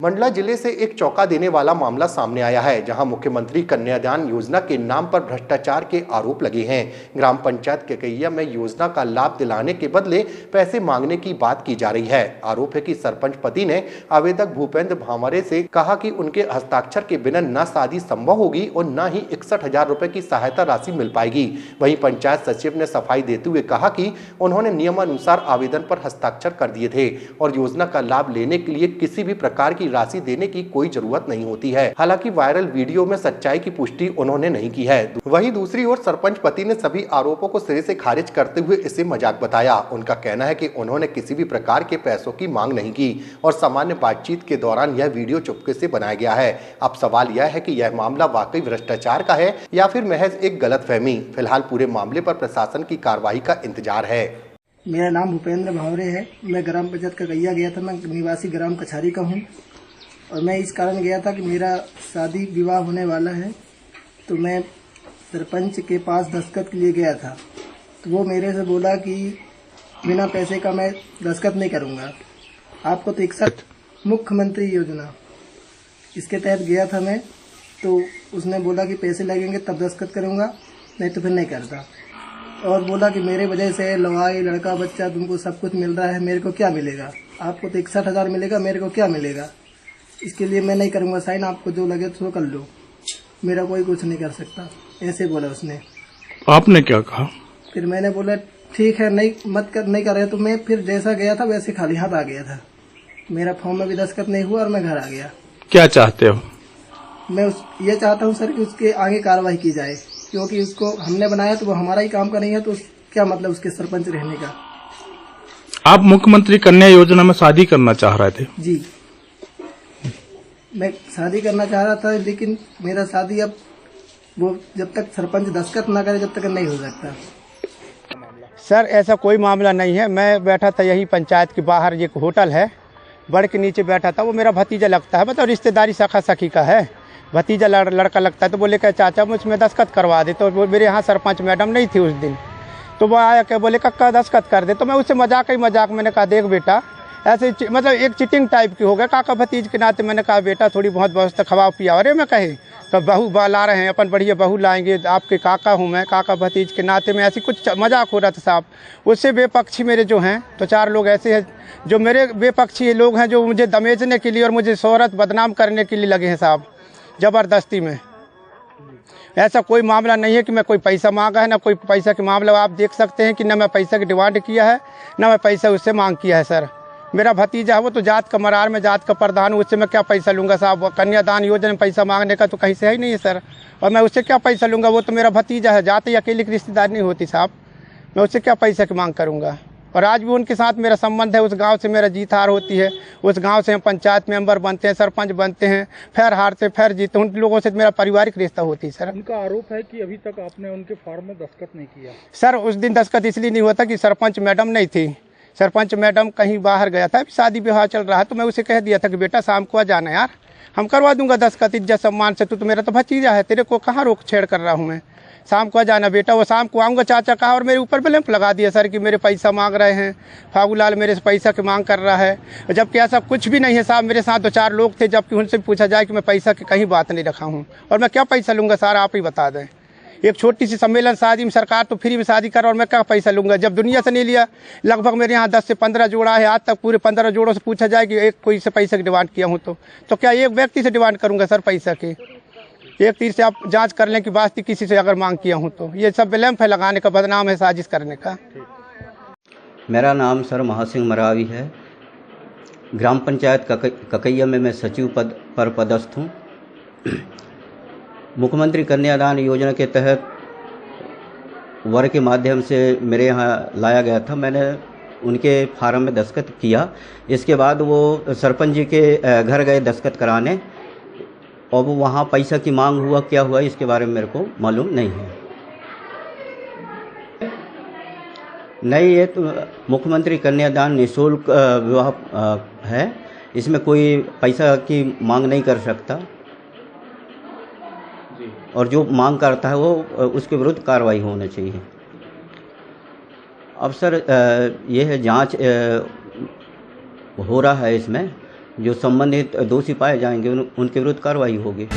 मंडला जिले से एक चौंका देने वाला मामला सामने आया है, जहां मुख्यमंत्री कन्यादान योजना के नाम पर भ्रष्टाचार के आरोप लगे हैं। ग्राम पंचायत ककैया में योजना का लाभ दिलाने के बदले पैसे मांगने की बात की जा रही है। आरोप है कि सरपंच पति ने आवेदक भूपेंद्र भामरे से कहा कि उनके हस्ताक्षर के बिना न शादी संभव होगी और न ही 61,000 रुपए की सहायता राशि मिल पाएगी। वहीं पंचायत सचिव ने सफाई देते हुए कहा कि उन्होंने नियमानुसार आवेदन पर हस्ताक्षर कर दिए थे और योजना का लाभ लेने के लिए किसी भी प्रकार की राशि देने की कोई जरूरत नहीं होती है। हालांकि वायरल वीडियो में सच्चाई की पुष्टि उन्होंने नहीं की है। वहीं दूसरी ओर सरपंच पति ने सभी आरोपों को सिरे से खारिज करते हुए इसे मजाक बताया। उनका कहना है कि उन्होंने किसी भी प्रकार के पैसों की मांग नहीं की और सामान्य बातचीत के दौरान यह वीडियो चुपके से बनाया गया है। अब सवाल यह है कि यह मामला वाकई भ्रष्टाचार का है या फिर महज एक गलतफहमी। फिलहाल पूरे मामले पर प्रशासन की कार्रवाई का इंतजार है। मेरा नाम भूपेंद्र भावरे है। मैं ग्राम पंचायत ककैया गया था। मैं निवासी ग्राम कछारी का हूँ और मैं इस कारण गया था कि मेरा शादी विवाह होने वाला है, तो मैं सरपंच के पास दस्तखत के लिए गया था। तो वो मेरे से बोला कि बिना पैसे का मैं दस्तखत नहीं करूँगा, आपको तो 61 मुख्यमंत्री योजना इसके तहत गया था मैं। तो उसने बोला कि पैसे लगेंगे तब दस्तखत करूँगा, नहीं तो फिर नहीं करता। और बोला कि मेरे वजह से लड़ाई लड़का बच्चा तुमको सब कुछ मिल रहा है, मेरे को क्या मिलेगा, आपको तो 61,000 मिलेगा, मेरे को क्या मिलेगा, इसके लिए मैं नहीं करूँगा साइन, आपको जो लगे तो कर लो, मेरा कोई कुछ नहीं कर सकता, ऐसे बोला उसने। आपने क्या कहा? फिर मैंने बोला ठीक है, नहीं मत कर, नहीं कर रहे। तो मैं फिर जैसा गया था वैसे खाली हाथ आ गया था। मेरा फॉर्म में भी दस्तखत नहीं हुआ और मैं घर आ गया। क्या चाहते हो? मैं ये चाहता हूँ सर कि उसके आगे कार्रवाई की जाए, क्योंकि उसको हमने बनाया तो वो हमारा ही काम का नहीं है, तो क्या मतलब उसके सरपंच रहने का। आप मुख्यमंत्री कन्या योजना में शादी करना चाह रहे थे? जी, मैं शादी करना चाह रहा था, लेकिन मेरा शादी अब वो जब तक सरपंच दस्तखत ना करे जब तक नहीं हो सकता। सर ऐसा कोई मामला नहीं है। मैं बैठा था यही पंचायत के बाहर, एक होटल है, बड़ के नीचे बैठा था। वो मेरा भतीजा लगता है, मतलब रिश्तेदारी सखा सखी का है, भतीजा लड़का लगता है। तो बोले क्या चाचा मुझमें दस्तखत करवा दे। तो वो मेरे यहाँ सरपंच मैडम नहीं थी उस दिन, तो वो आया क्या बोले कक्का दस्तखत कर दे। तो मैं उससे मजाक ही मजाक मैंने कहा देख बेटा, ऐसे मतलब एक चिटिंग टाइप की हो गया काका भतीज के नाते। मैंने कहा बेटा थोड़ी बहुत व्यवस्था खवा पिया। अरे मैं कहे तो बहू ला रहे हैं, अपन बढ़िया बहू लाएंगे, आपके काका हूँ मैं, काका भतीज के नाते में ऐसी कुछ मजाक हो रहा था साहब। उससे बेपक्षी मेरे जो हैं तो 4 लोग ऐसे हैं जो मेरे बेपक्षी लोग हैं, जो मुझे दमेजने के लिए और मुझे शोहरत बदनाम करने के लिए लगे हैं साहब, जबरदस्ती में। ऐसा कोई मामला नहीं है कि मैं कोई पैसा मांगा है, ना कोई पैसा के मामला। आप देख सकते हैं कि ना मैं पैसा की डिमांड किया है, ना मैं पैसा उससे मांग किया है। सर मेरा भतीजा है, वो तो जात का मरार में जात का प्रधान हूँ, उससे मैं क्या पैसा लूँगा साहब। कन्यादान योजना में पैसा मांगने का तो कहीं से ही नहीं है सर, और मैं उससे क्या पैसा लूँगा। वो तो मेरा भतीजा है, जात ही अकेले की रिश्तेदार नहीं होती साहब, मैं उससे क्या पैसा की मांग करूँगा। और आज भी उनके साथ मेरा संबंध है, उस गांव से मेरा जीत हार होती है, उस गांव से हम पंचायत मेंबर बनते हैं, सरपंच बनते हैं, फिर हारते फिर जीते, उन लोगों से मेरा पारिवारिक रिश्ता होती है सर। उनका आरोप है कि अभी तक आपने उनके फॉर्म में दस्तखत नहीं किया। सर उस दिन दस्तखत इसलिए नहीं हुआ था कि सरपंच मैडम नहीं थी, सरपंच मैडम कहीं बाहर गया था, शादी विवाह चल रहा है। तो मैं उसे कह दिया था कि बेटा शाम को आ जाना यार, हम करवा दूंगा दस्तखत इज्जत सम्मान से, तू तो मेरा तो भतीजा है, तेरे को कहाँ रोक छेड़ कर रहा हूँ मैं, शाम को आ जाना बेटा। वो शाम को आऊँगा चाचा कहा, और मेरे ऊपर ब्लैंप लगा दिया सर कि मेरे पैसा मांग रहे हैं, फागूलाल मेरे से पैसा की मांग कर रहा है, जबकि ऐसा कुछ भी नहीं है साहब। मेरे साथ 2-4 लोग थे, जबकि उनसे पूछा जाए कि मैं पैसा की कहीं बात नहीं रखा हूँ, और मैं क्या पैसा लूँगा सर आप ही बता दें। एक छोटी सी सम्मेलन शादी में सरकार तो फ्री में शादी कर, और मैं क्या पैसा लूँगा जब दुनिया से नहीं लिया। लगभग मेरे यहाँ 10 से 15 जोड़ा है, आज तक पूरे 15 जोड़ों से पूछा जाए कि एक कोई से पैसे की डिमांड किया हूँ तो क्या एक व्यक्ति से डिमांड करूँगा सर पैसा की। एक तीर से आप जांच कर लें कि वास्तव किसी से अगर मांग किया हूँ तो ये सब ब्लैंप है लगाने का, बदनाम है, साजिश करने का। मेरा नाम सर महासिंह मरावी है। ग्राम पंचायत ककैया में मैं सचिव पद पर पदस्थ हूँ। मुख्यमंत्री कन्यादान योजना के तहत वर के माध्यम से मेरे यहाँ लाया गया था। मैंने उनके फार्म में दस्तखत किया। इसके बाद वो सरपंच जी के घर गए दस्तखत कराने, और वो वहाँ पैसा की मांग हुआ, क्या हुआ इसके बारे में मेरे को मालूम नहीं है। नहीं, ये तो मुख्यमंत्री कन्यादान निःशुल्क विवाह है, इसमें कोई पैसा की मांग नहीं कर सकता, और जो मांग करता है वो उसके विरुद्ध कार्रवाई होनी चाहिए। अब सर ये है जांच हो रहा है इसमें, जो संबंधित दोषी पाए जाएंगे उनके विरुद्ध कार्रवाई होगी।